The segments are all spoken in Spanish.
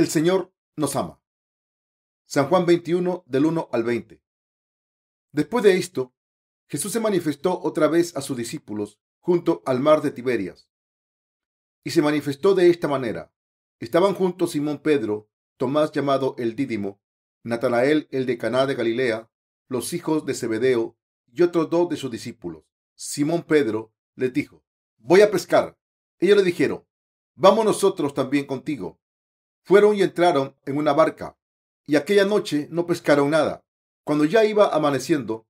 El Señor nos ama. San Juan 21, del 1 al 20. Después de esto, Jesús se manifestó otra vez a sus discípulos junto al mar de Tiberias. Y se manifestó de esta manera. Estaban juntos Simón Pedro, Tomás llamado el Dídimo, Natanael el de Caná de Galilea, los hijos de Zebedeo y otros dos de sus discípulos. Simón Pedro les dijo: voy a pescar. Ellos le dijeron: vamos nosotros también contigo. Fueron y entraron en una barca, y aquella noche no pescaron nada. Cuando ya iba amaneciendo,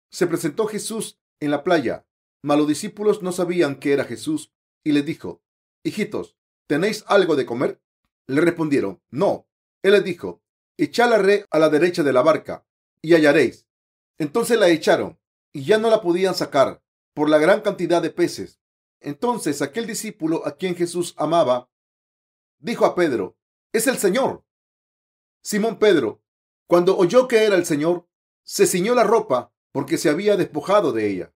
se presentó Jesús en la playa, mas los discípulos no sabían que era Jesús, y les dijo: hijitos, ¿tenéis algo de comer? Le respondieron: no. Él les dijo: echad la red a la derecha de la barca, y hallaréis. Entonces la echaron, y ya no la podían sacar, por la gran cantidad de peces. Entonces aquel discípulo a quien Jesús amaba, dijo a Pedro: es el Señor. Simón Pedro, cuando oyó que era el Señor, se ciñó la ropa porque se había despojado de ella,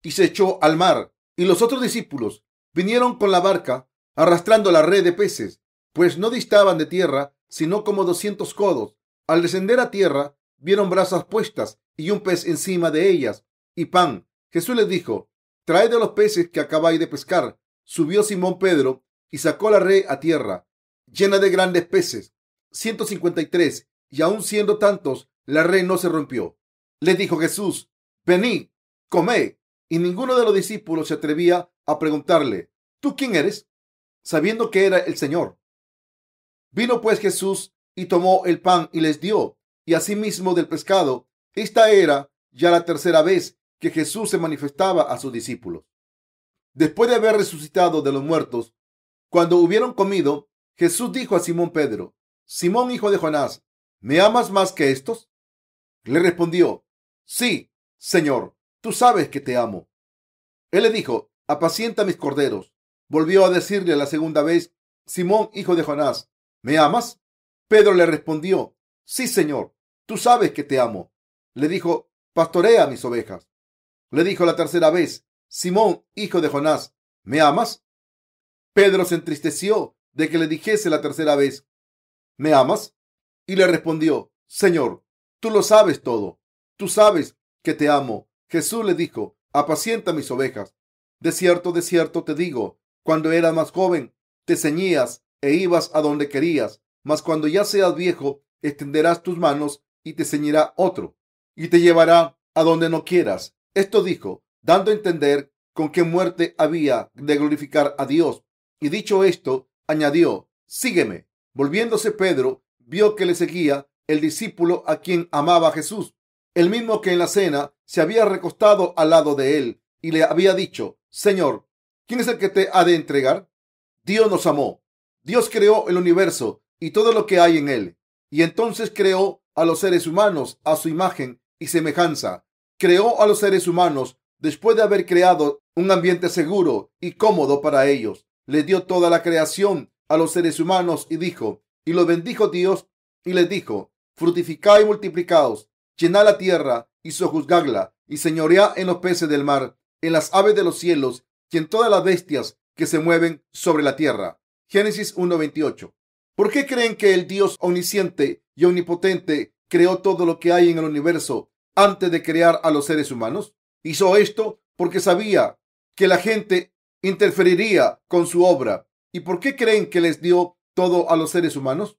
y se echó al mar. Y los otros discípulos vinieron con la barca, arrastrando la red de peces, pues no distaban de tierra, sino como 200 codos. Al descender a tierra, vieron brasas puestas y un pez encima de ellas, y pan. Jesús les dijo: traed de los peces que acabáis de pescar. Subió Simón Pedro y sacó la red a tierra, llena de grandes peces, 153, y aun siendo tantos, la red no se rompió. Les dijo Jesús: venid, comed. Y ninguno de los discípulos se atrevía a preguntarle: ¿tú quién eres?, sabiendo que era el Señor. Vino pues Jesús y tomó el pan y les dio, y asimismo del pescado. Esta era ya la tercera vez que Jesús se manifestaba a sus discípulos. Después de haber resucitado de los muertos, cuando hubieron comido, Jesús dijo a Simón Pedro: Simón, hijo de Jonás, ¿me amas más que estos? Le respondió: sí, Señor, tú sabes que te amo. Él le dijo: apacienta mis corderos. Volvió a decirle la segunda vez: Simón, hijo de Jonás, ¿me amas? Pedro le respondió: sí, Señor, tú sabes que te amo. Le dijo: pastorea mis ovejas. Le dijo la tercera vez: Simón, hijo de Jonás, ¿me amas? Pedro se entristeció de que le dijese la tercera vez: ¿me amas? Y le respondió: Señor, tú lo sabes todo. Tú sabes que te amo. Jesús le dijo: apacienta mis ovejas. De cierto te digo, cuando eras más joven, te ceñías e ibas a donde querías, mas cuando ya seas viejo, extenderás tus manos y te ceñirá otro, y te llevará a donde no quieras. Esto dijo, dando a entender con qué muerte había de glorificar a Dios. Y dicho esto, añadió: sígueme. Volviéndose Pedro, vio que le seguía el discípulo a quien amaba Jesús, el mismo que en la cena se había recostado al lado de él, y le había dicho: Señor, ¿quién es el que te ha de entregar? Dios nos amó. Dios creó el universo y todo lo que hay en él, y entonces creó a los seres humanos a su imagen y semejanza. Creó a los seres humanos después de haber creado un ambiente seguro y cómodo para ellos. Les dio toda la creación a los seres humanos y dijo, y los bendijo Dios y les dijo: fructificad y multiplicaos, llenad la tierra y sojuzgadla, y señoread en los peces del mar, en las aves de los cielos y en todas las bestias que se mueven sobre la tierra. Génesis 1:28. ¿Por qué creen que el Dios omnisciente y omnipotente creó todo lo que hay en el universo antes de crear a los seres humanos? Hizo esto porque sabía que la gente interferiría con su obra. ¿Y por qué creen que les dio todo a los seres humanos?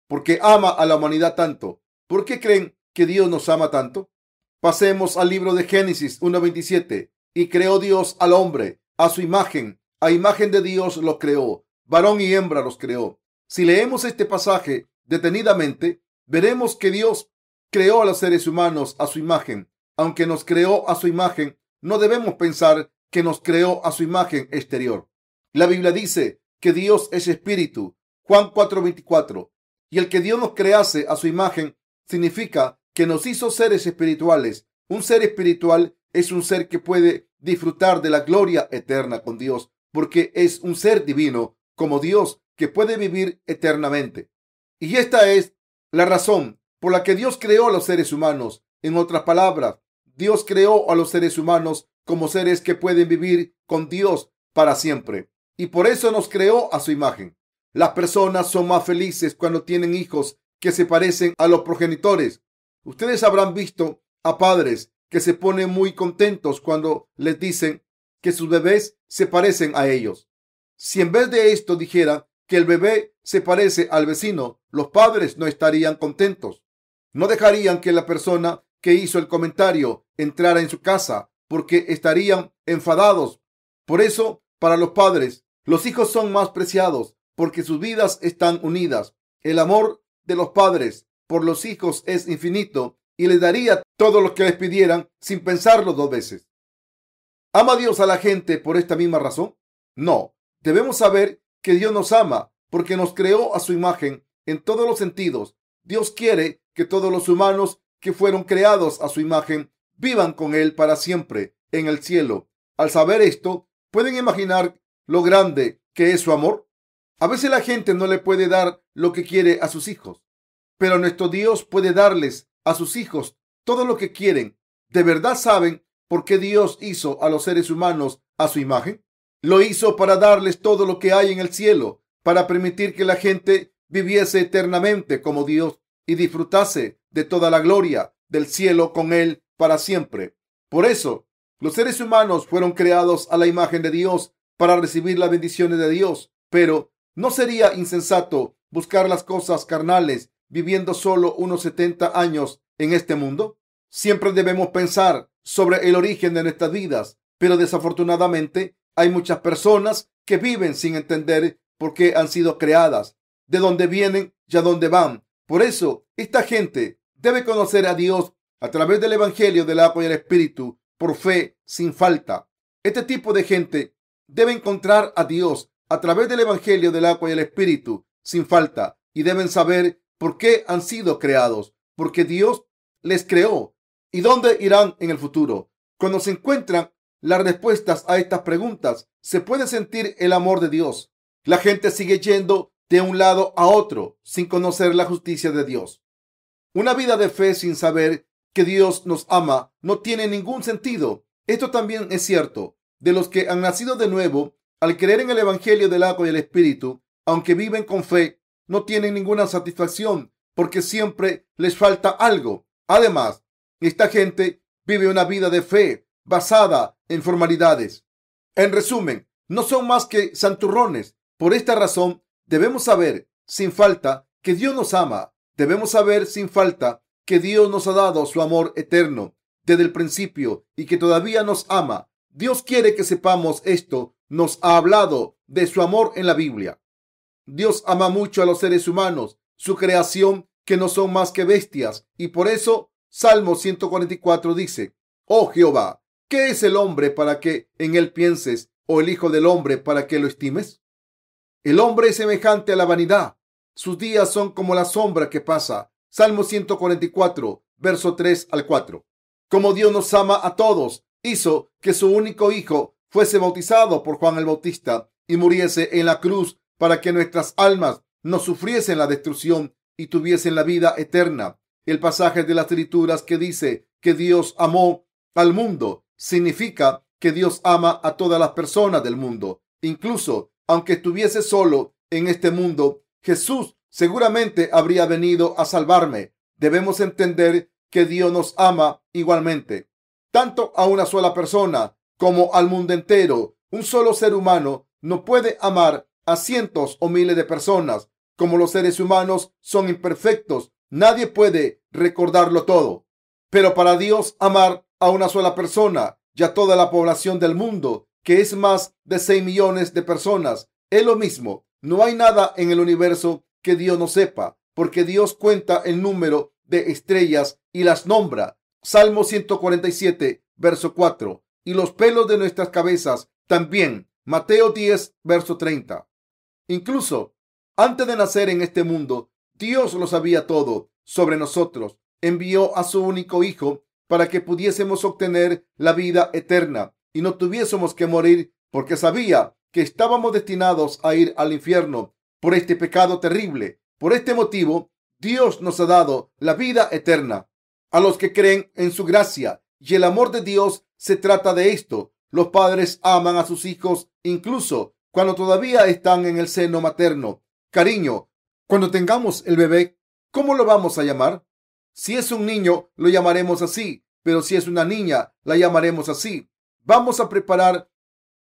Porque ama a la humanidad tanto. ¿Por qué creen que Dios nos ama tanto? Pasemos al libro de Génesis 1:27. Y creó Dios al hombre a su imagen. A imagen de Dios los creó. Varón y hembra los creó. Si leemos este pasaje detenidamente, veremos que Dios creó a los seres humanos a su imagen. Aunque nos creó a su imagen, no debemos pensar que nos creó a su imagen exterior. La Biblia dice que Dios es espíritu. Juan 4:24. Y el que Dios nos crease a su imagen significa que nos hizo seres espirituales. Un ser espiritual es un ser que puede disfrutar de la gloria eterna con Dios, porque es un ser divino como Dios que puede vivir eternamente. Y esta es la razón por la que Dios creó a los seres humanos. En otras palabras, Dios creó a los seres humanos como seres que pueden vivir con Dios para siempre. Y por eso nos creó a su imagen. Las personas son más felices cuando tienen hijos que se parecen a los progenitores. Ustedes habrán visto a padres que se ponen muy contentos cuando les dicen que sus bebés se parecen a ellos. Si en vez de esto dijera que el bebé se parece al vecino, los padres no estarían contentos. No dejarían que la persona que hizo el comentario entrara en su casa porque estarían enfadados. Por eso, para los padres, los hijos son más preciados porque sus vidas están unidas. El amor de los padres por los hijos es infinito y les daría todo lo que les pidieran sin pensarlo dos veces. ¿Ama Dios a la gente por esta misma razón? No. Debemos saber que Dios nos ama porque nos creó a su imagen en todos los sentidos. Dios quiere que todos los humanos que fueron creados a su imagen vivan con Él para siempre en el cielo. Al saber esto, ¿pueden imaginar lo grande que es su amor? A veces la gente no le puede dar lo que quiere a sus hijos, pero nuestro Dios puede darles a sus hijos todo lo que quieren. ¿De verdad saben por qué Dios hizo a los seres humanos a su imagen? Lo hizo para darles todo lo que hay en el cielo, para permitir que la gente viviese eternamente como Dios y disfrutase de toda la gloria del cielo con Él para siempre. Por eso, los seres humanos fueron creados a la imagen de Dios para recibir las bendiciones de Dios. Pero ¿no sería insensato buscar las cosas carnales viviendo solo unos 70 años en este mundo? Siempre debemos pensar sobre el origen de nuestras vidas, pero desafortunadamente hay muchas personas que viven sin entender por qué han sido creadas, de dónde vienen y a dónde van. Por eso, esta gente debe conocer a Dios a través del Evangelio del agua y el Espíritu, por fe, sin falta. Este tipo de gente debe encontrar a Dios a través del Evangelio del agua y el Espíritu, sin falta, y deben saber por qué han sido creados, porque Dios les creó y dónde irán en el futuro. Cuando se encuentran las respuestas a estas preguntas, se puede sentir el amor de Dios. La gente sigue yendo de un lado a otro sin conocer la justicia de Dios. Una vida de fe sin saber que Dios nos ama no tiene ningún sentido. Esto también es cierto de los que han nacido de nuevo al creer en el Evangelio del agua y el Espíritu. Aunque viven con fe, no tienen ninguna satisfacción porque siempre les falta algo. Además, esta gente vive una vida de fe basada en formalidades. En resumen, no son más que santurrones. Por esta razón, debemos saber sin falta que Dios nos ama. Debemos saber sin falta que Dios nos ha dado su amor eterno desde el principio y que todavía nos ama. Dios quiere que sepamos esto. Nos ha hablado de su amor en la Biblia. Dios ama mucho a los seres humanos, su creación, que no son más que bestias. Y por eso, Salmo 144 dice: Oh Jehová, ¿qué es el hombre para que en él pienses? ¿O el hijo del hombre para que lo estimes? El hombre es semejante a la vanidad. Sus días son como la sombra que pasa. Salmo 144, verso 3 al 4. Como Dios nos ama a todos, hizo que su único hijo fuese bautizado por Juan el Bautista y muriese en la cruz para que nuestras almas no sufriesen la destrucción y tuviesen la vida eterna. El pasaje de las Escrituras que dice que Dios amó al mundo significa que Dios ama a todas las personas del mundo. Incluso aunque estuviese solo en este mundo, Jesús seguramente habría venido a salvarme. Debemos entender que Dios nos ama igualmente, tanto a una sola persona como al mundo entero. Un solo ser humano no puede amar a cientos o miles de personas. Como los seres humanos son imperfectos, nadie puede recordarlo todo. Pero para Dios, amar a una sola persona y a toda la población del mundo, que es más de 6 millones de personas, es lo mismo. No hay nada en el universo que Dios no sepa, porque Dios cuenta el número de estrellas y las nombra. Salmo 147, verso 4. Y los pelos de nuestras cabezas también. Mateo 10, verso 30. Incluso antes de nacer en este mundo, Dios lo sabía todo sobre nosotros. Envió a su único hijo para que pudiésemos obtener la vida eterna y no tuviésemos que morir, porque sabía que estábamos destinados a ir al infierno por este pecado terrible. Por este motivo, Dios nos ha dado la vida eterna a los que creen en su gracia, y el amor de Dios se trata de esto. Los padres aman a sus hijos incluso cuando todavía están en el seno materno. cariño. Cuando tengamos el bebé, ¿cómo lo vamos a llamar? Si es un niño, lo llamaremos así, pero si es una niña, la llamaremos así. Vamos a preparar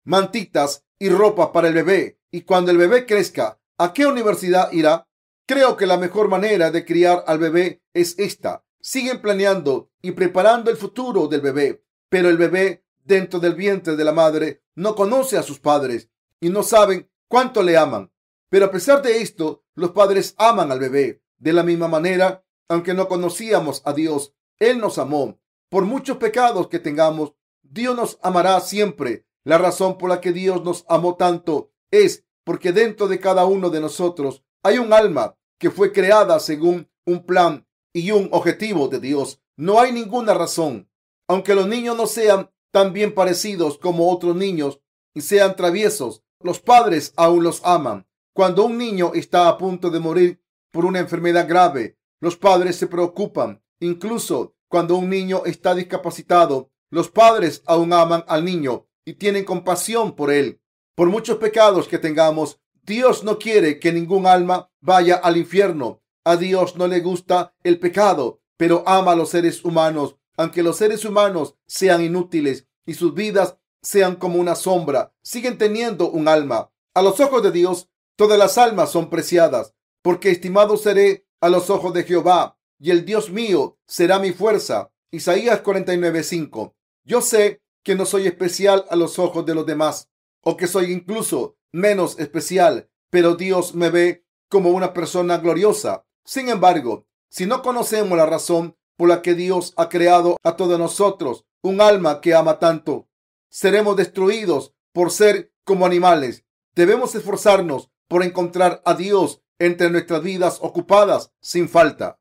mantitas y ropa para el bebé. Y cuando el bebé crezca, ¿a qué universidad irá? Creo que la mejor manera de criar al bebé es esta. Siguen planeando y preparando el futuro del bebé, pero el bebé dentro del vientre de la madre no conoce a sus padres y no saben cuánto le aman. Pero a pesar de esto, los padres aman al bebé. De la misma manera, aunque no conocíamos a Dios, Él nos amó. Por muchos pecados que tengamos, Dios nos amará siempre. La razón por la que Dios nos amó tanto es porque dentro de cada uno de nosotros hay un alma que fue creada según un plan y un objetivo de Dios. No hay ninguna razón. Aunque los niños no sean tan bien parecidos como otros niños y sean traviesos, los padres aún los aman. Cuando un niño está a punto de morir por una enfermedad grave, los padres se preocupan. Incluso cuando un niño está discapacitado, los padres aún aman al niño y tienen compasión por él. Por muchos pecados que tengamos, Dios no quiere que ningún alma vaya al infierno. A Dios no le gusta el pecado, pero ama a los seres humanos. Aunque los seres humanos sean inútiles y sus vidas sean como una sombra, siguen teniendo un alma. A los ojos de Dios, todas las almas son preciadas, porque estimado seré a los ojos de Jehová, y el Dios mío será mi fuerza. Isaías 49:5. Yo sé que no soy especial a los ojos de los demás, o que soy incluso menos especial, pero Dios me ve como una persona gloriosa. Sin embargo, si no conocemos la razón por la que Dios ha creado a todos nosotros, un alma que ama tanto, seremos destruidos por ser como animales. Debemos esforzarnos por encontrar a Dios entre nuestras vidas ocupadas sin falta.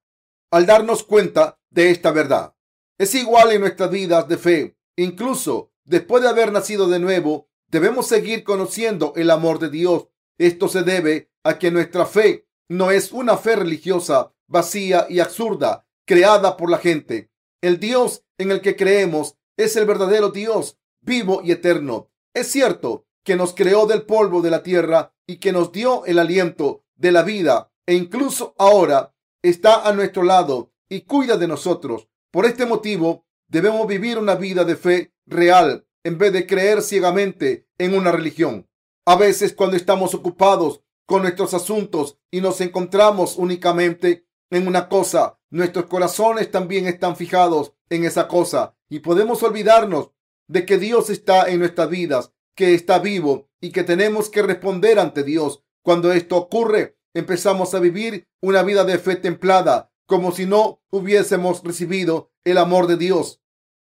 Al darnos cuenta de esta verdad, es igual en nuestras vidas de fe. Incluso después de haber nacido de nuevo, debemos seguir conociendo el amor de Dios. Esto se debe a que nuestra fe no es una fe religiosa vacía y absurda creada por la gente. El Dios en el que creemos es el verdadero Dios, vivo y eterno. Es cierto que nos creó del polvo de la tierra y que nos dio el aliento de la vida, e incluso ahora está a nuestro lado y cuida de nosotros. Por este motivo, debemos vivir una vida de fe real en vez de creer ciegamente en una religión. A veces, cuando estamos ocupados con nuestros asuntos y nos encontramos únicamente en una cosa, nuestros corazones también están fijados en esa cosa y podemos olvidarnos de que Dios está en nuestras vidas, que está vivo y que tenemos que responder ante Dios. Cuando esto ocurre, empezamos a vivir una vida de fe templada, como si no hubiésemos recibido el amor de Dios.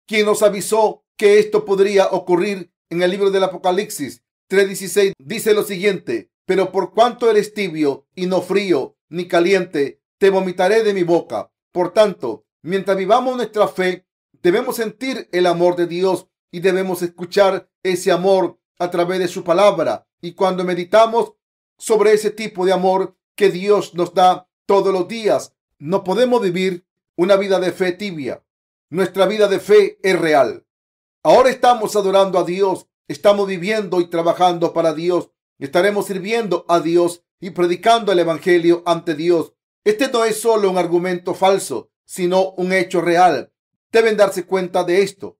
¿Quién nos avisó que esto podría ocurrir? En el libro del Apocalipsis 3:16 dice lo siguiente: pero por cuanto eres tibio y no frío ni caliente, te vomitaré de mi boca. Por tanto, mientras vivamos nuestra fe, debemos sentir el amor de Dios y debemos escuchar ese amor a través de su palabra. Y cuando meditamos sobre ese tipo de amor que Dios nos da todos los días, no podemos vivir una vida de fe tibia. Nuestra vida de fe es real. Ahora estamos adorando a Dios, estamos viviendo y trabajando para Dios. Estaremos sirviendo a Dios y predicando el Evangelio ante Dios. Este no es solo un argumento falso, sino un hecho real. Deben darse cuenta de esto.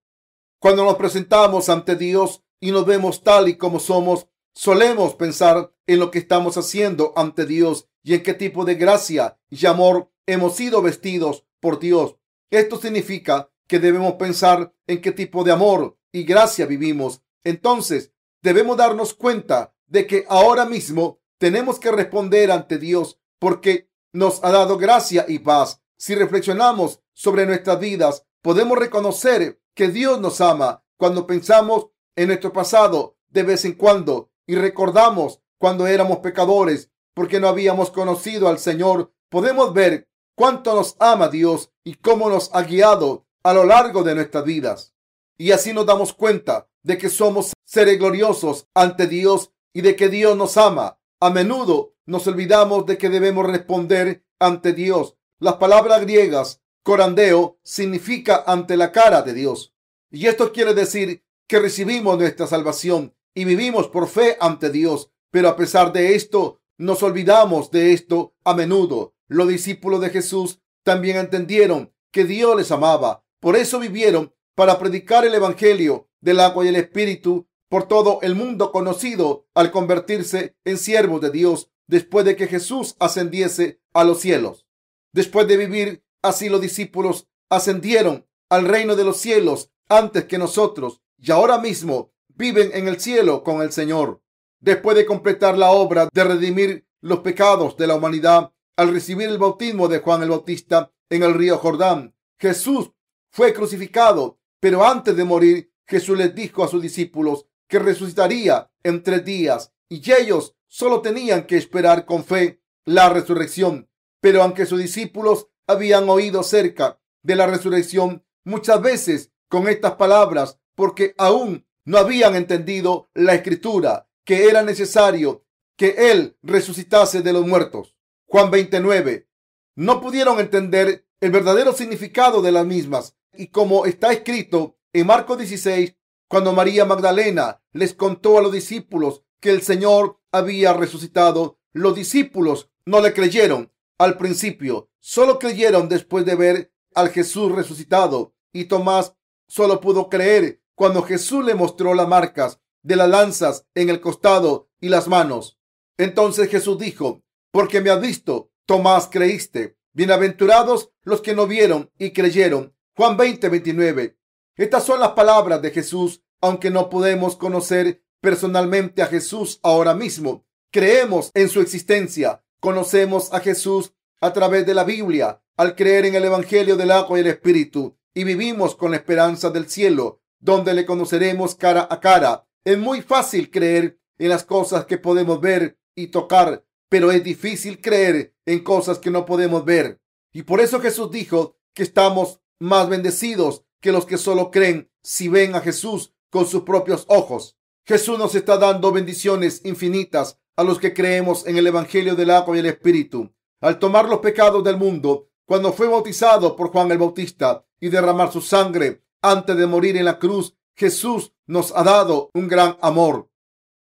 Cuando nos presentamos ante Dios y nos vemos tal y como somos, solemos pensar en lo que estamos haciendo ante Dios y en qué tipo de gracia y amor hemos sido vestidos por Dios. Esto significa que debemos pensar en qué tipo de amor y gracia vivimos. Entonces, debemos darnos cuenta de que ahora mismo tenemos que responder ante Dios porque nos ha dado gracia y paz. Si reflexionamos sobre nuestras vidas, podemos reconocer que Dios nos ama cuando pensamos en nuestro pasado de vez en cuando y recordamos cuando éramos pecadores porque no habíamos conocido al Señor. Podemos ver cuánto nos ama Dios y cómo nos ha guiado a lo largo de nuestras vidas. Y así nos damos cuenta de que somos seres gloriosos ante Dios y de que Dios nos ama. A menudo nos olvidamos de que debemos responder ante Dios. Las palabras griegas corandeo significa ante la cara de Dios. Y esto quiere decir que recibimos nuestra salvación y vivimos por fe ante Dios. Pero a pesar de esto, nos olvidamos de esto a menudo. Los discípulos de Jesús también entendieron que Dios les amaba. Por eso vivieron para predicar el evangelio del agua y el espíritu por todo el mundo conocido al convertirse en siervos de Dios después de que Jesús ascendiese a los cielos. Después de vivir así, los discípulos ascendieron al reino de los cielos antes que nosotros y ahora mismo viven en el cielo con el Señor. Después de completar la obra de redimir los pecados de la humanidad al recibir el bautismo de Juan el Bautista en el río Jordán, Jesús fue crucificado, pero antes de morir, Jesús les dijo a sus discípulos que resucitaría en 3 días y ellos solo tenían que esperar con fe la resurrección. Pero aunque sus discípulos habían oído acerca de la resurrección muchas veces con estas palabras, porque aún no habían entendido la escritura, que era necesario que Él resucitase de los muertos. Juan 29. No pudieron entender el verdadero significado de las mismas. Y como está escrito en Marcos 16, cuando María Magdalena les contó a los discípulos que el Señor había resucitado, los discípulos no le creyeron al principio, solo creyeron después de ver al Jesús resucitado. Y Tomás solo pudo creer cuando Jesús le mostró las marcas de las lanzas en el costado y las manos. Entonces Jesús dijo: porque me has visto, Tomás, creíste. Bienaventurados los que no vieron y creyeron. Juan 20:29. Estas son las palabras de Jesús. Aunque no podemos conocer personalmente a Jesús ahora mismo, creemos en su existencia. Conocemos a Jesús a través de la Biblia, al creer en el Evangelio del agua y el Espíritu, y vivimos con la esperanza del cielo, donde le conoceremos cara a cara. Es muy fácil creer en las cosas que podemos ver y tocar, pero es difícil creer en cosas que no podemos ver. Y por eso Jesús dijo que estamos más bendecidos que los que solo creen si ven a Jesús con sus propios ojos. Jesús nos está dando bendiciones infinitas a los que creemos en el Evangelio del agua y el Espíritu. Al tomar los pecados del mundo, cuando fue bautizado por Juan el Bautista y derramar su sangre antes de morir en la cruz, Jesús nos ha dado un gran amor.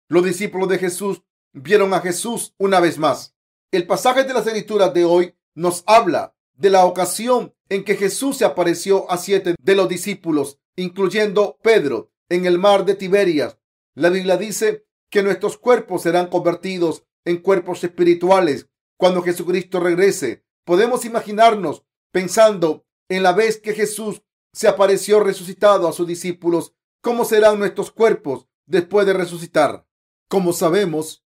Los discípulos de Jesús vieron a Jesús una vez más. El pasaje de las Escrituras de hoy nos habla de la ocasión en que Jesús se apareció a 7 de los discípulos, incluyendo Pedro, en el mar de Tiberias. La Biblia dice que nuestros cuerpos serán convertidos en cuerpos espirituales cuando Jesucristo regrese. Podemos imaginarnos pensando en la vez que Jesús se apareció resucitado a sus discípulos, cómo serán nuestros cuerpos después de resucitar. Como sabemos,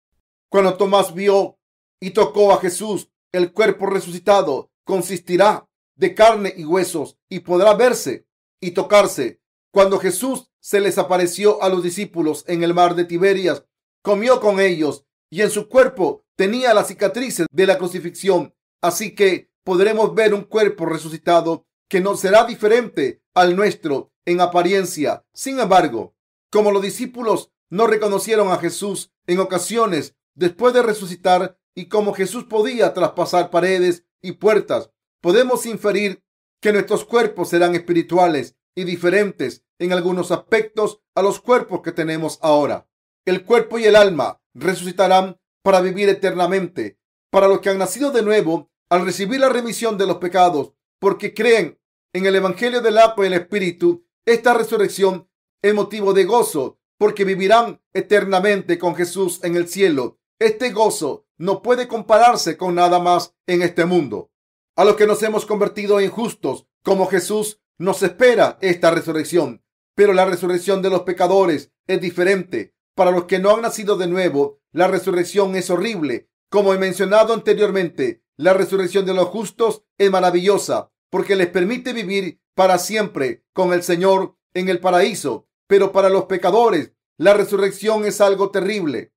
cuando Tomás vio y tocó a Jesús, el cuerpo resucitado consistirá de carne y huesos y podrá verse y tocarse. Cuando Jesús se les apareció a los discípulos en el mar de Tiberias, comió con ellos y en su cuerpo tenía las cicatrices de la crucifixión. Así que podremos ver un cuerpo resucitado que no será diferente al nuestro en apariencia. Sin embargo, como los discípulos no reconocieron a Jesús en ocasiones después de resucitar y como Jesús podía traspasar paredes y puertas, podemos inferir que nuestros cuerpos serán espirituales y diferentes en algunos aspectos a los cuerpos que tenemos ahora. El cuerpo y el alma resucitarán para vivir eternamente. Para los que han nacido de nuevo, al recibir la remisión de los pecados, porque creen en el Evangelio del agua y el Espíritu, esta resurrección es motivo de gozo, porque vivirán eternamente con Jesús en el cielo. Este gozo no puede compararse con nada más en este mundo. A los que nos hemos convertido en justos como Jesús, nos espera esta resurrección. Pero la resurrección de los pecadores es diferente. Para los que no han nacido de nuevo, la resurrección es horrible. Como he mencionado anteriormente, la resurrección de los justos es maravillosa porque les permite vivir para siempre con el Señor en el paraíso. Pero para los pecadores, la resurrección es algo terrible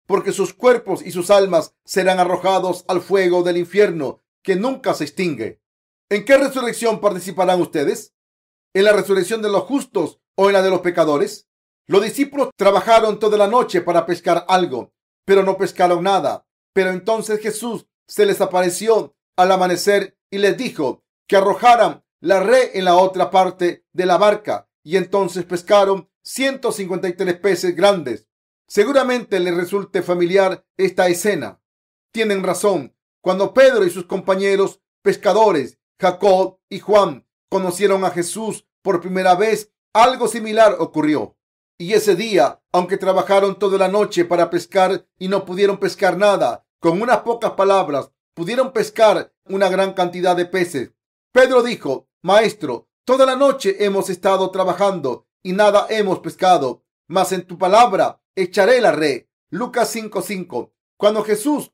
porque sus cuerpos y sus almas serán arrojados al fuego del infierno que nunca se extingue. ¿En qué resurrección participarán ustedes? ¿En la resurrección de los justos o en la de los pecadores? Los discípulos trabajaron toda la noche para pescar algo, pero no pescaron nada. Pero entonces Jesús se les apareció al amanecer y les dijo que arrojaran la red en la otra parte de la barca, y entonces pescaron 153 peces grandes. Seguramente les resulte familiar esta escena. tienen razón. Cuando Pedro y sus compañeros pescadores, Jacob y Juan, conocieron a Jesús por primera vez, algo similar ocurrió. Y ese día, aunque trabajaron toda la noche para pescar y no pudieron pescar nada, con unas pocas palabras pudieron pescar una gran cantidad de peces. Pedro dijo: Maestro, toda la noche hemos estado trabajando y nada hemos pescado, mas en tu palabra echaré la red. Lucas 5:5. Cuando Jesús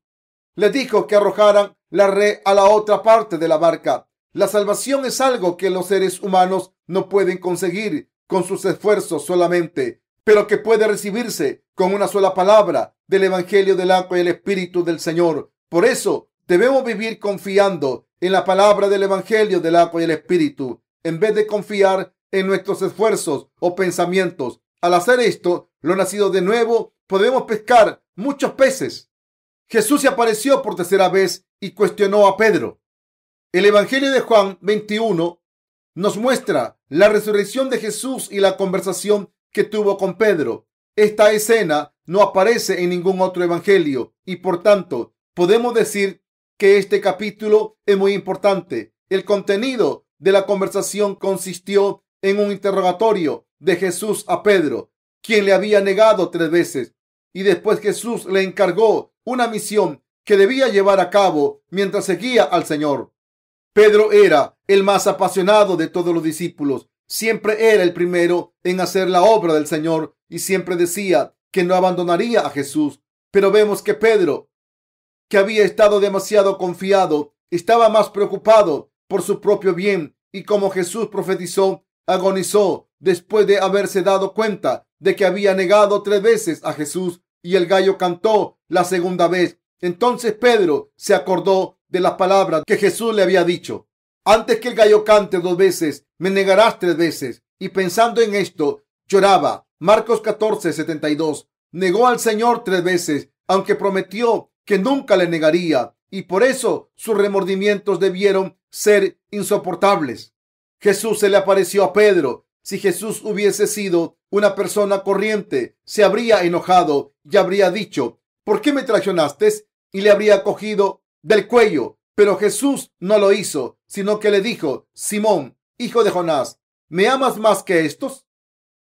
les dijo que arrojaran la red a la otra parte de la barca, la salvación es algo que los seres humanos no pueden conseguir con sus esfuerzos solamente, pero que puede recibirse con una sola palabra del Evangelio del agua y el Espíritu del Señor. Por eso debemos vivir confiando en la palabra del Evangelio del agua y el Espíritu, en vez de confiar en nuestros esfuerzos o pensamientos. Al hacer esto, los nacidos de nuevo podemos pescar muchos peces. Jesús se apareció por tercera vez y cuestionó a Pedro. El Evangelio de Juan 21 nos muestra la resurrección de Jesús y la conversación que tuvo con Pedro. Esta escena no aparece en ningún otro evangelio y por tanto podemos decir que este capítulo es muy importante. El contenido de la conversación consistió en un interrogatorio de Jesús a Pedro, quien le había negado 3 veces, y después Jesús le encargó una misión que debía llevar a cabo mientras seguía al Señor. Pedro era el más apasionado de todos los discípulos. Siempre era el primero en hacer la obra del Señor y siempre decía que no abandonaría a Jesús. Pero vemos que Pedro, que había estado demasiado confiado, estaba más preocupado por su propio bien y, como Jesús profetizó, agonizó después de haberse dado cuenta de que había negado 3 veces a Jesús y el gallo cantó la segunda vez. Entonces Pedro se acordó de las palabras que Jesús le había dicho: antes que el gallo cante 2 veces, me negarás 3 veces. Y pensando en esto, lloraba. Marcos 14:72. Negó al Señor 3 veces, aunque prometió que nunca le negaría, y por eso sus remordimientos debieron ser insoportables. Jesús se le apareció a Pedro. Si Jesús hubiese sido una persona corriente, se habría enojado y habría dicho: ¿por qué me traicionaste? Y le habría cogido del cuello. Pero Jesús no lo hizo, sino que le dijo: Simón, hijo de Jonás, ¿me amas más que estos?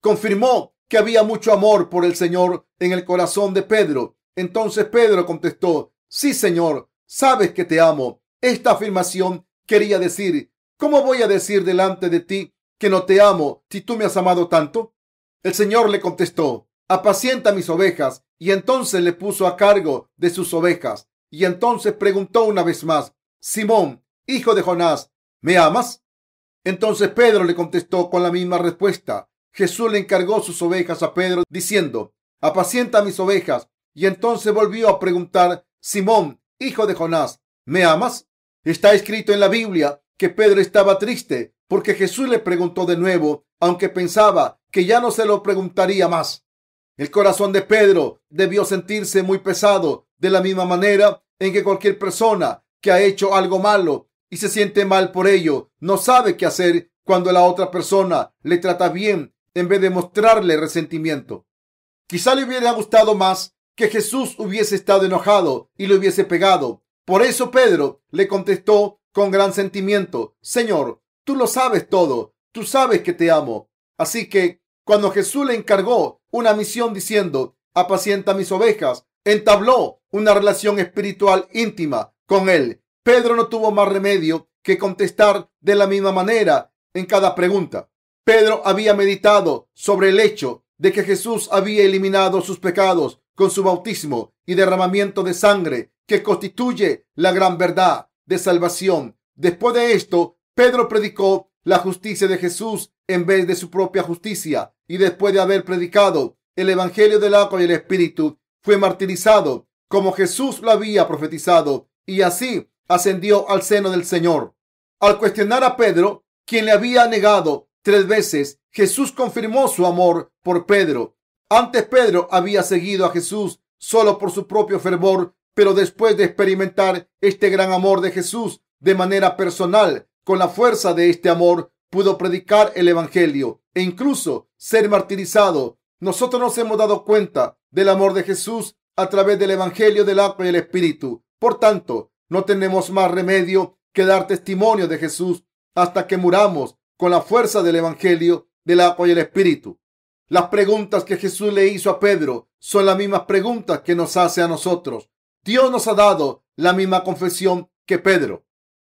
Confirmó que había mucho amor por el Señor en el corazón de Pedro. Entonces Pedro contestó: sí, Señor, sabes que te amo. Esta afirmación quería decir: ¿cómo voy a decir delante de ti que no te amo si tú me has amado tanto? El Señor le contestó: apacienta mis ovejas. Y entonces le puso a cargo de sus ovejas. Y entonces preguntó una vez más: Simón, hijo de Jonás, ¿me amas? Entonces Pedro le contestó con la misma respuesta. Jesús le encargó sus ovejas a Pedro diciendo: apacienta mis ovejas. Y entonces volvió a preguntar: Simón, hijo de Jonás, ¿me amas? Está escrito en la Biblia que Pedro estaba triste porque Jesús le preguntó de nuevo, aunque pensaba que ya no se lo preguntaría más. El corazón de Pedro debió sentirse muy pesado, de la misma manera en que cualquier persona que ha hecho algo malo y se siente mal por ello no sabe qué hacer cuando la otra persona le trata bien en vez de mostrarle resentimiento. Quizá le hubiera gustado más que Jesús hubiese estado enojado y le hubiese pegado. Por eso Pedro le contestó con gran sentimiento: Señor, tú lo sabes todo, tú sabes que te amo. Así que cuando Jesús le encargó una misión diciendo: apacienta mis ovejas, entabló una relación espiritual íntima con él. Pedro no tuvo más remedio que contestar de la misma manera en cada pregunta. Pedro había meditado sobre el hecho de que Jesús había eliminado sus pecados con su bautismo y derramamiento de sangre, que constituye la gran verdad de salvación. Después de esto, Pedro predicó la justicia de Jesús en vez de su propia justicia, y después de haber predicado el Evangelio del agua y el Espíritu, fue martirizado como Jesús lo había profetizado, y así ascendió al seno del Señor. Al cuestionar a Pedro, quien le había negado 3 veces, Jesús confirmó su amor por Pedro. Antes Pedro había seguido a Jesús solo por su propio fervor, pero después de experimentar este gran amor de Jesús de manera personal, con la fuerza de este amor, pudo predicar el Evangelio e incluso ser martirizado. Nosotros nos hemos dado cuenta del amor de Jesús a través del Evangelio del agua y el Espíritu. Por tanto, no tenemos más remedio que dar testimonio de Jesús hasta que muramos con la fuerza del Evangelio del agua y el Espíritu. Las preguntas que Jesús le hizo a Pedro son las mismas preguntas que nos hace a nosotros. Dios nos ha dado la misma confesión que Pedro.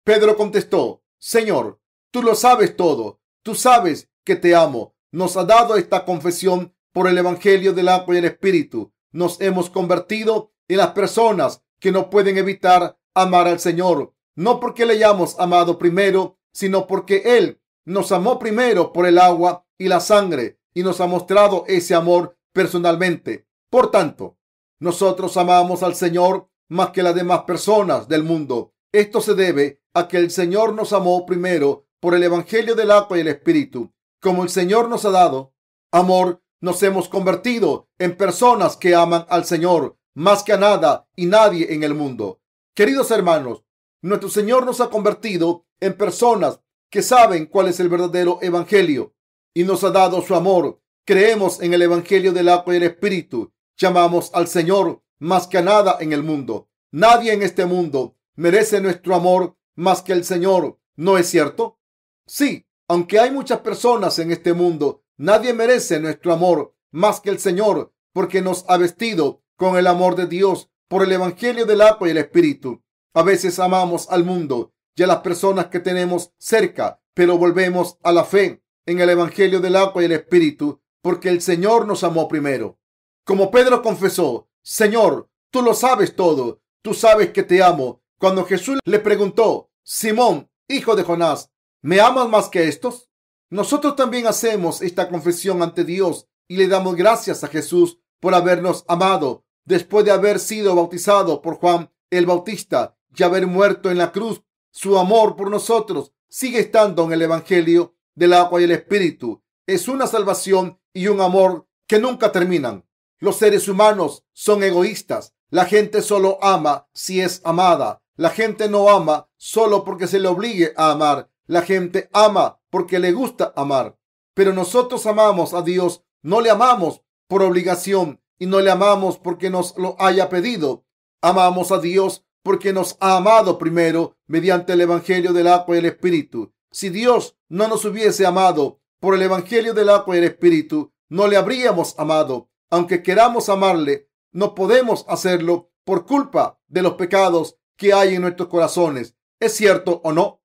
Pedro contestó: Señor, tú lo sabes todo. Tú sabes que te amo. Nos ha dado esta confesión por el Evangelio del agua y el Espíritu. Nos hemos convertido en las personas que no pueden evitar amar al Señor, no porque le hayamos amado primero, sino porque Él nos amó primero por el agua y la sangre y nos ha mostrado ese amor personalmente. Por tanto, nosotros amamos al Señor más que las demás personas del mundo. Esto se debe a que el Señor nos amó primero por el Evangelio del agua y el Espíritu. Como el Señor nos ha dado amor, nos hemos convertido en personas que aman al Señor más que a nada y nadie en el mundo. Queridos hermanos, nuestro Señor nos ha convertido en personas que saben cuál es el verdadero Evangelio y nos ha dado su amor. Creemos en el Evangelio del agua y el Espíritu. Llamamos al Señor más que a nada en el mundo. Nadie en este mundo merece nuestro amor más que el Señor. ¿No es cierto? Sí, aunque hay muchas personas en este mundo, nadie merece nuestro amor más que el Señor, porque nos ha vestido con el amor de Dios por el Evangelio del agua y el Espíritu. A veces amamos al mundo y a las personas que tenemos cerca, pero volvemos a la fe en el Evangelio del agua y el Espíritu, porque el Señor nos amó primero. Como Pedro confesó: Señor, tú lo sabes todo, tú sabes que te amo. Cuando Jesús le preguntó: Simón, hijo de Jonás, ¿me amas más que estos? Nosotros también hacemos esta confesión ante Dios y le damos gracias a Jesús por habernos amado después de haber sido bautizado por Juan el Bautista y haber muerto en la cruz. Su amor por nosotros sigue estando en el Evangelio del agua y el Espíritu. Es una salvación y un amor que nunca terminan. Los seres humanos son egoístas. La gente solo ama si es amada. La gente no ama solo porque se le obligue a amar. La gente ama porque le gusta amar. Pero nosotros amamos a Dios. No le amamos por obligación y no le amamos porque nos lo haya pedido. Amamos a Dios porque nos ha amado primero mediante el Evangelio del agua y el Espíritu. Si Dios no nos hubiese amado por el Evangelio del agua y el Espíritu, no le habríamos amado. Aunque queramos amarle, no podemos hacerlo por culpa de los pecados que hay en nuestros corazones. ¿Es cierto o no?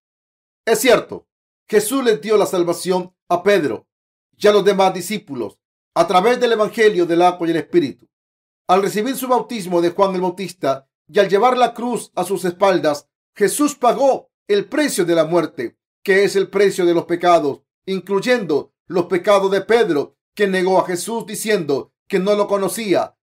Es cierto. Jesús les dio la salvación a Pedro y a los demás discípulos a través del Evangelio del agua y el Espíritu. Al recibir su bautismo de Juan el Bautista y al llevar la cruz a sus espaldas, Jesús pagó el precio de la muerte, que es el precio de los pecados, incluyendo los pecados de Pedro, que negó a Jesús diciendo que no lo conocía.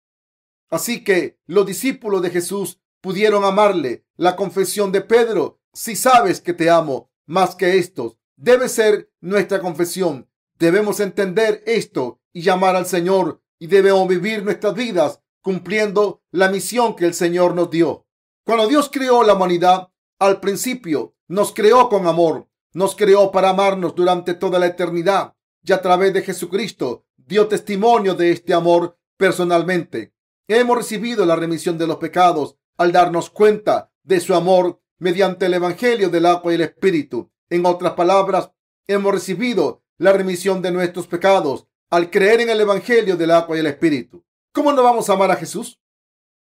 Así que los discípulos de Jesús pudieron amarle. La confesión de Pedro: si sabes que te amo más que estos, debe ser nuestra confesión. Debemos entender esto y llamar al Señor, y debemos vivir nuestras vidas cumpliendo la misión que el Señor nos dio. Cuando Dios creó la humanidad, al principio nos creó con amor. Nos creó para amarnos durante toda la eternidad y a través de Jesucristo dio testimonio de este amor personalmente. Hemos recibido la remisión de los pecados al darnos cuenta de su amor mediante el Evangelio del agua y el Espíritu. En otras palabras, hemos recibido la remisión de nuestros pecados al creer en el Evangelio del agua y el Espíritu. ¿Cómo no vamos a amar a Jesús?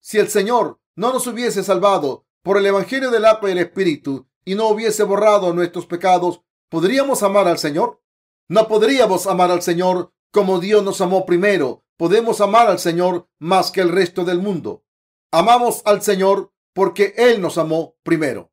Si el Señor no nos hubiese salvado por el Evangelio del agua y el Espíritu y no hubiese borrado nuestros pecados, ¿podríamos amar al Señor? No podríamos amar al Señor como Dios nos amó primero. Podemos amar al Señor más que el resto del mundo. Amamos al Señor porque Él nos amó primero.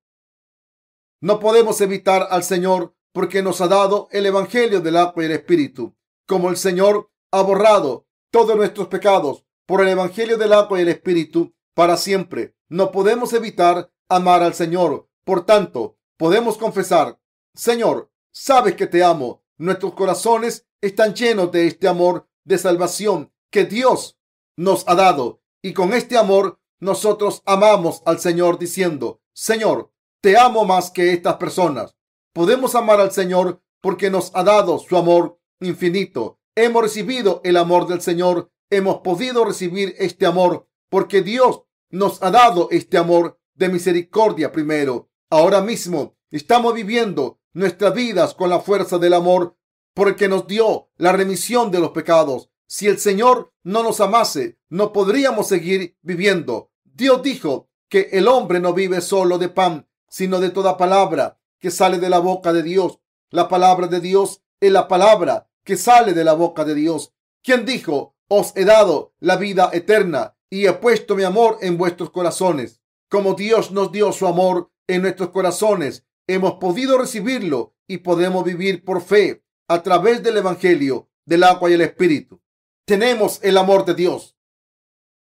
No podemos evitar al Señor porque nos ha dado el Evangelio del agua y el Espíritu. Como el Señor ha borrado todos nuestros pecados por el Evangelio del agua y el Espíritu para siempre, no podemos evitar amar al Señor. Por tanto, podemos confesar: Señor, sabes que te amo. Nuestros corazones están llenos de este amor de salvación que Dios nos ha dado. Y con este amor nosotros amamos al Señor diciendo: Señor, te amo más que estas personas. Podemos amar al Señor porque nos ha dado su amor infinito. Hemos recibido el amor del Señor. Hemos podido recibir este amor porque Dios nos ha dado este amor de misericordia primero. Ahora mismo estamos viviendo nuestras vidas con la fuerza del amor porque nos dio la remisión de los pecados. Si el Señor no nos amase, no podríamos seguir viviendo. Dios dijo que el hombre no vive solo de pan, sino de toda palabra que sale de la boca de Dios. La palabra de Dios es la palabra que sale de la boca de Dios. ¿Quién dijo? Os he dado la vida eterna y he puesto mi amor en vuestros corazones. Como Dios nos dio su amor en nuestros corazones, hemos podido recibirlo y podemos vivir por fe a través del Evangelio del agua y el Espíritu. Tenemos el amor de Dios.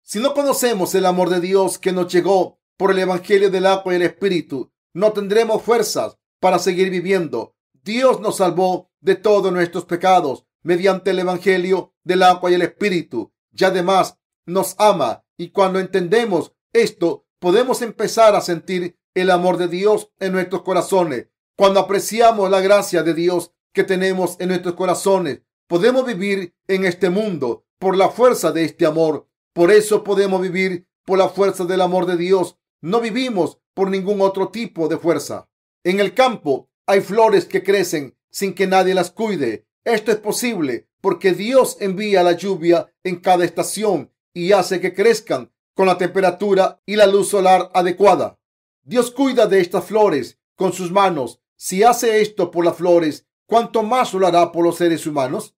Si no conocemos el amor de Dios que nos llegó por el Evangelio del agua y el Espíritu, no tendremos fuerzas para seguir viviendo. Dios nos salvó de todos nuestros pecados mediante el Evangelio del agua y el Espíritu. Y además nos ama. Y cuando entendemos esto, podemos empezar a sentir el amor de Dios en nuestros corazones. Cuando apreciamos la gracia de Dios que tenemos en nuestros corazones, podemos vivir en este mundo por la fuerza de este amor. Por eso podemos vivir por la fuerza del amor de Dios. No vivimos por ningún otro tipo de fuerza. En el campo hay flores que crecen sin que nadie las cuide. Esto es posible porque Dios envía la lluvia en cada estación y hace que crezcan con la temperatura y la luz solar adecuada. Dios cuida de estas flores con sus manos. Si hace esto por las flores, ¿cuánto más lo hará por los seres humanos?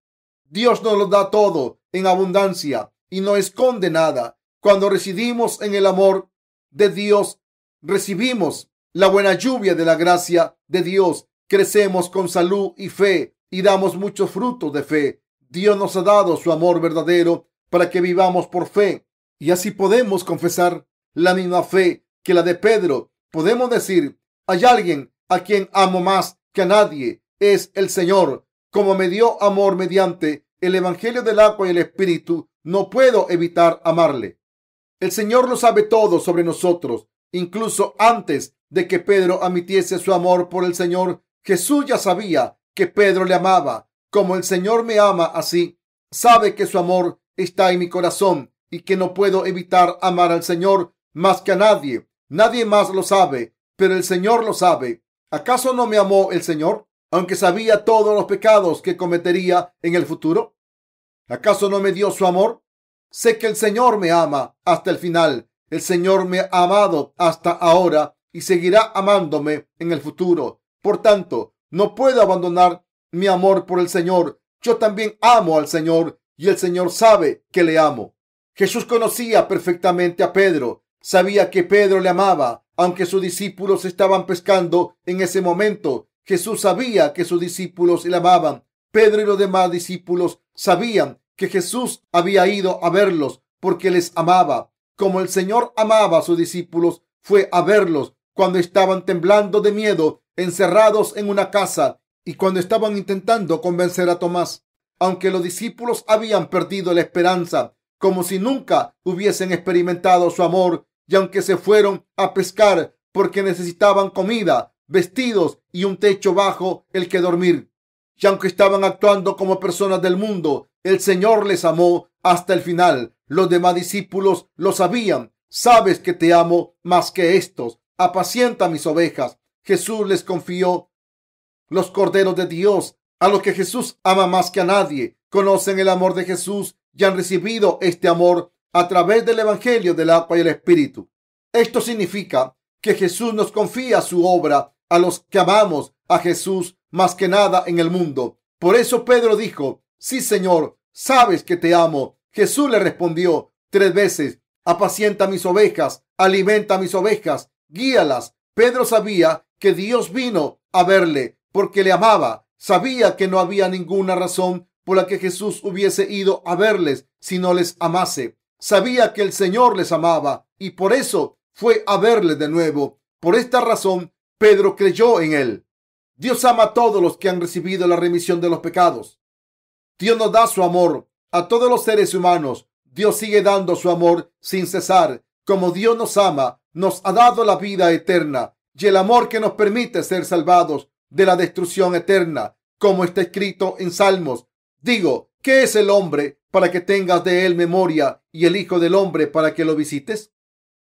Dios nos lo da todo en abundancia y no esconde nada. Cuando residimos en el amor de Dios, recibimos la buena lluvia de la gracia de Dios. Crecemos con salud y fe y damos muchos frutos de fe. Dios nos ha dado su amor verdadero para que vivamos por fe y así podemos confesar la misma fe que la de Pedro. Podemos decir, hay alguien a quien amo más que a nadie, es el Señor. Como me dio amor mediante el Evangelio del agua y el Espíritu, no puedo evitar amarle. El Señor lo sabe todo sobre nosotros. Incluso antes de que Pedro admitiese su amor por el Señor, Jesús ya sabía que Pedro le amaba. Como el Señor me ama así, sabe que su amor está en mi corazón y que no puedo evitar amar al Señor más que a nadie. Nadie más lo sabe, pero el Señor lo sabe. ¿Acaso no me amó el Señor, aunque sabía todos los pecados que cometería en el futuro? ¿Acaso no me dio su amor? Sé que el Señor me ama hasta el final. El Señor me ha amado hasta ahora y seguirá amándome en el futuro. Por tanto, no puedo abandonar mi amor por el Señor. Yo también amo al Señor y el Señor sabe que le amo. Jesús conocía perfectamente a Pedro. Sabía que Pedro le amaba, aunque sus discípulos estaban pescando en ese momento. Jesús sabía que sus discípulos le amaban. Pedro y los demás discípulos sabían que Jesús había ido a verlos porque les amaba. Como el Señor amaba a sus discípulos, fue a verlos cuando estaban temblando de miedo, encerrados en una casa, y cuando estaban intentando convencer a Tomás. Aunque los discípulos habían perdido la esperanza, como si nunca hubiesen experimentado su amor, y aunque se fueron a pescar porque necesitaban comida, vestidos y un techo bajo el que dormir, y aunque estaban actuando como personas del mundo, el Señor les amó hasta el final. Los demás discípulos lo sabían. Sabes que te amo más que estos. Apacienta mis ovejas. Jesús les confió los corderos de Dios, a los que Jesús ama más que a nadie. Conocen el amor de Jesús y han recibido este amor a través del Evangelio del agua y el Espíritu. Esto significa que Jesús nos confía su obra a los que amamos a Jesús más que nada en el mundo. Por eso Pedro dijo, sí, Señor, sabes que te amo. Jesús le respondió 3 veces, apacienta mis ovejas, alimenta mis ovejas, guíalas. Pedro sabía que Dios vino a verle porque le amaba. Sabía que no había ninguna razón por la que Jesús hubiese ido a verles si no les amase. Sabía que el Señor les amaba y por eso fue a verles de nuevo. Por esta razón, Pedro creyó en él. Dios ama a todos los que han recibido la remisión de los pecados. Dios nos da su amor a todos los seres humanos. Dios sigue dando su amor sin cesar. Como Dios nos ama, nos ha dado la vida eterna y el amor que nos permite ser salvados de la destrucción eterna, como está escrito en Salmos. Digo, ¿qué es el hombre para que tengas de él memoria y el Hijo del Hombre para que lo visites?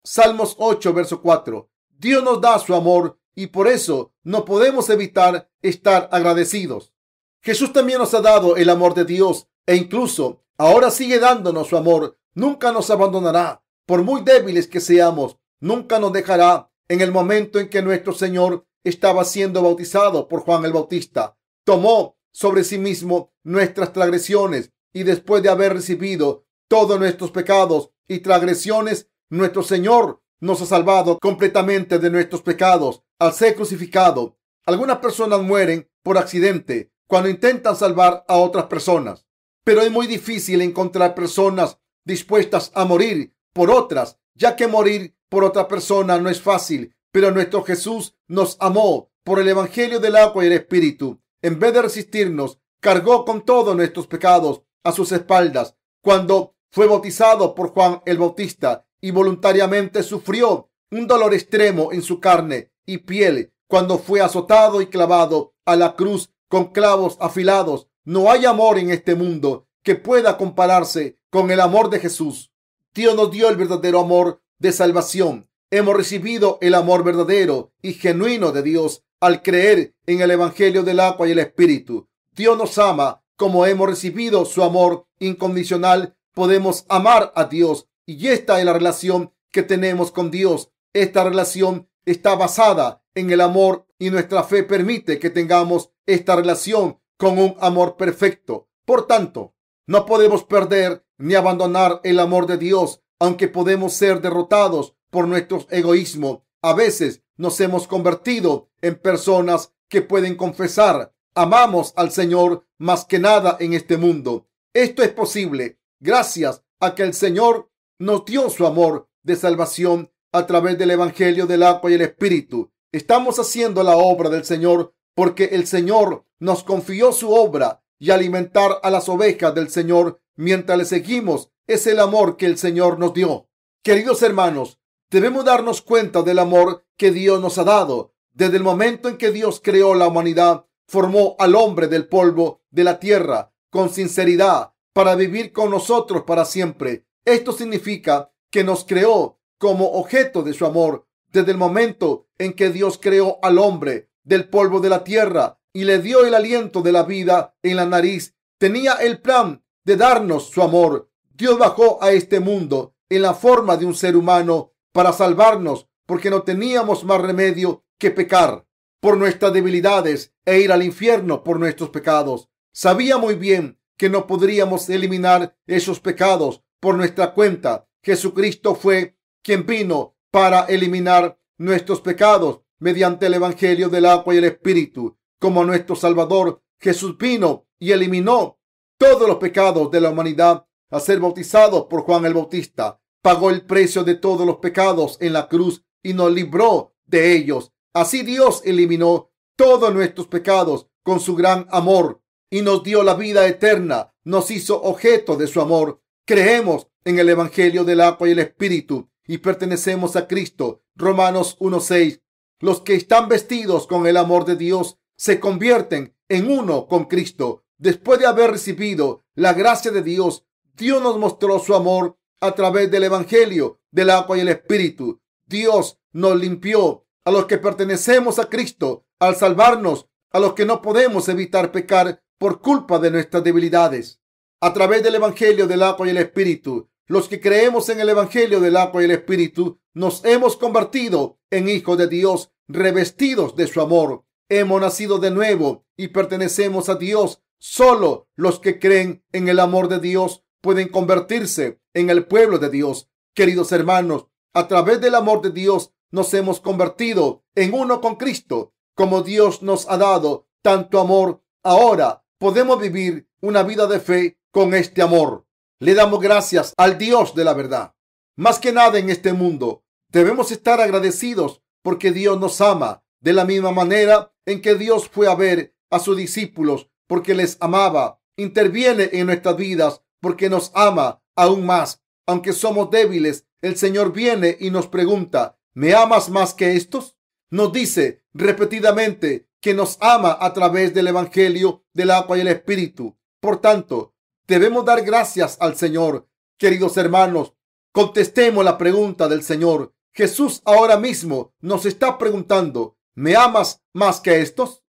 Salmos 8, verso 4. Dios nos da su amor y por eso no podemos evitar estar agradecidos. Jesús también nos ha dado el amor de Dios e incluso ahora sigue dándonos su amor. Nunca nos abandonará. Por muy débiles que seamos, nunca nos dejará. En el momento en que nuestro Señor estaba siendo bautizado por Juan el Bautista, tomó sobre sí mismo nuestras transgresiones y después de haber recibido todos nuestros pecados y transgresiones, nuestro Señor nos ha salvado completamente de nuestros pecados al ser crucificado. Algunas personas mueren por accidente cuando intentan salvar a otras personas, pero es muy difícil encontrar personas dispuestas a morir por otras, ya que morir por otra persona no es fácil, pero nuestro Jesús nos amó por el Evangelio del agua y el Espíritu. En vez de resistirnos, cargó con todos nuestros pecados a sus espaldas cuando fue bautizado por Juan el Bautista y voluntariamente sufrió un dolor extremo en su carne y piel cuando fue azotado y clavado a la cruz con clavos afilados. No hay amor en este mundo que pueda compararse con el amor de Jesús. Dios nos dio el verdadero amor de salvación. Hemos recibido el amor verdadero y genuino de Dios al creer en el Evangelio del agua y el Espíritu. Dios nos ama. Como hemos recibido su amor incondicional, podemos amar a Dios y esta es la relación que tenemos con Dios. Esta relación está basada en el amor y nuestra fe permite que tengamos esta relación con un amor perfecto. Por tanto, no podemos perder ni abandonar el amor de Dios, aunque podemos ser derrotados por nuestro egoísmo. A veces nos hemos convertido en personas que pueden confesar: amamos al Señor más que nada en este mundo. Esto es posible gracias a que el Señor nos dio su amor de salvación a través del Evangelio del agua y el Espíritu. Estamos haciendo la obra del Señor porque el Señor nos confió su obra, y alimentar a las ovejas del Señor mientras le seguimos es el amor que el Señor nos dio. Queridos hermanos, debemos darnos cuenta del amor que Dios nos ha dado. Desde el momento en que Dios creó la humanidad, formó al hombre del polvo de la tierra con sinceridad para vivir con nosotros para siempre. Esto significa que nos creó como objeto de su amor. Desde el momento en que Dios creó al hombre del polvo de la tierra y le dio el aliento de la vida en la nariz, tenía el plan de darnos su amor. Dios bajó a este mundo en la forma de un ser humano para salvarnos, porque no teníamos más remedio que pecar por nuestras debilidades e ir al infierno por nuestros pecados. Sabía muy bien que no podríamos eliminar esos pecados por nuestra cuenta. Jesucristo fue quien vino para eliminar nuestros pecados mediante el Evangelio del agua y el Espíritu. Como nuestro Salvador, Jesús vino y eliminó todos los pecados de la humanidad al ser bautizado por Juan el Bautista. Pagó el precio de todos los pecados en la cruz y nos libró de ellos. Así Dios eliminó todos nuestros pecados con su gran amor y nos dio la vida eterna. Nos hizo objeto de su amor. Creemos en el Evangelio del agua y el Espíritu y pertenecemos a Cristo. Romanos 1:6. Los que están vestidos con el amor de Dios se convierten en uno con Cristo. Después de haber recibido la gracia de Dios, Dios nos mostró su amor a través del Evangelio del agua y el Espíritu. Dios nos limpió a los que pertenecemos a Cristo al salvarnos a los que no podemos evitar pecar por culpa de nuestras debilidades. A través del Evangelio del agua y el Espíritu, los que creemos en el Evangelio del agua y el Espíritu nos hemos convertido en hijos de Dios, revestidos de su amor. Hemos nacido de nuevo y pertenecemos a Dios. Solo los que creen en el amor de Dios pueden convertirse en el pueblo de Dios. Queridos hermanos, a través del amor de Dios nos hemos convertido en uno con Cristo. Como Dios nos ha dado tanto amor, ahora podemos vivir una vida de fe con este amor. Le damos gracias al Dios de la verdad. Más que nada en este mundo, debemos estar agradecidos porque Dios nos ama de la misma manera en que Dios fue a ver a sus discípulos porque les amaba. Interviene en nuestras vidas porque nos ama aún más. Aunque somos débiles, el Señor viene y nos pregunta: ¿me amas más que estos? Nos dice repetidamente que nos ama a través del Evangelio del agua y el Espíritu. Por tanto, debemos dar gracias al Señor. Queridos hermanos, contestemos la pregunta del Señor: Jesús ahora mismo nos está preguntando, ¿me amas más que estos?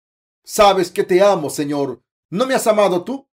Sabes que te amo, Señor. ¿No me has amado tú?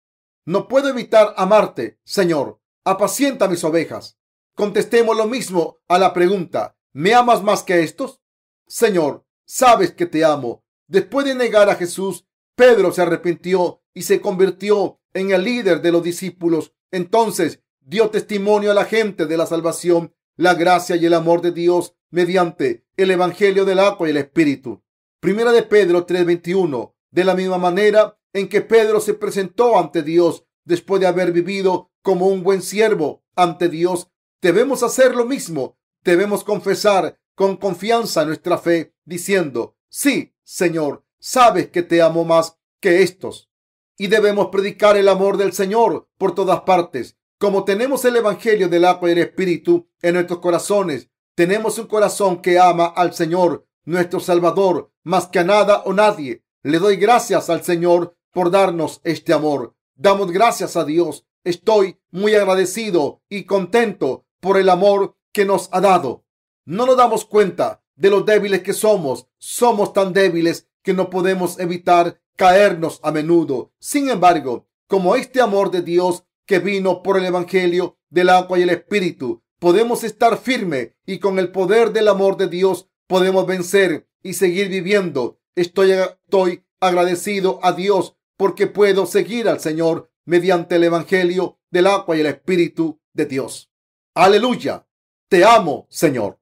No puedo evitar amarte, Señor. Apacienta mis ovejas. Contestemos lo mismo a la pregunta, ¿me amas más que estos? Señor, sabes que te amo. Después de negar a Jesús, Pedro se arrepintió y se convirtió en el líder de los discípulos. Entonces dio testimonio a la gente de la salvación, la gracia y el amor de Dios mediante el evangelio del agua y el espíritu. Primera de Pedro 3:21. De la misma manera en que Pedro se presentó ante Dios después de haber vivido como un buen siervo ante Dios, debemos hacer lo mismo. Debemos confesar con confianza nuestra fe, diciendo, sí, Señor, sabes que te amo más que estos. Y debemos predicar el amor del Señor por todas partes. Como tenemos el evangelio del agua y el espíritu en nuestros corazones, tenemos un corazón que ama al Señor, nuestro Salvador, más que a nada o nadie. Le doy gracias al Señor por darnos este amor. Damos gracias a Dios. Estoy muy agradecido y contento por el amor que nos ha dado. No nos damos cuenta de lo débiles que somos. Somos tan débiles que no podemos evitar caernos a menudo. Sin embargo, como este amor de Dios que vino por el evangelio del agua y el espíritu, podemos estar firmes y con el poder del amor de Dios podemos vencer y seguir viviendo. Estoy agradecido a Dios porque puedo seguir al Señor mediante el evangelio del agua y el espíritu de Dios. Aleluya. Te amo, Señor.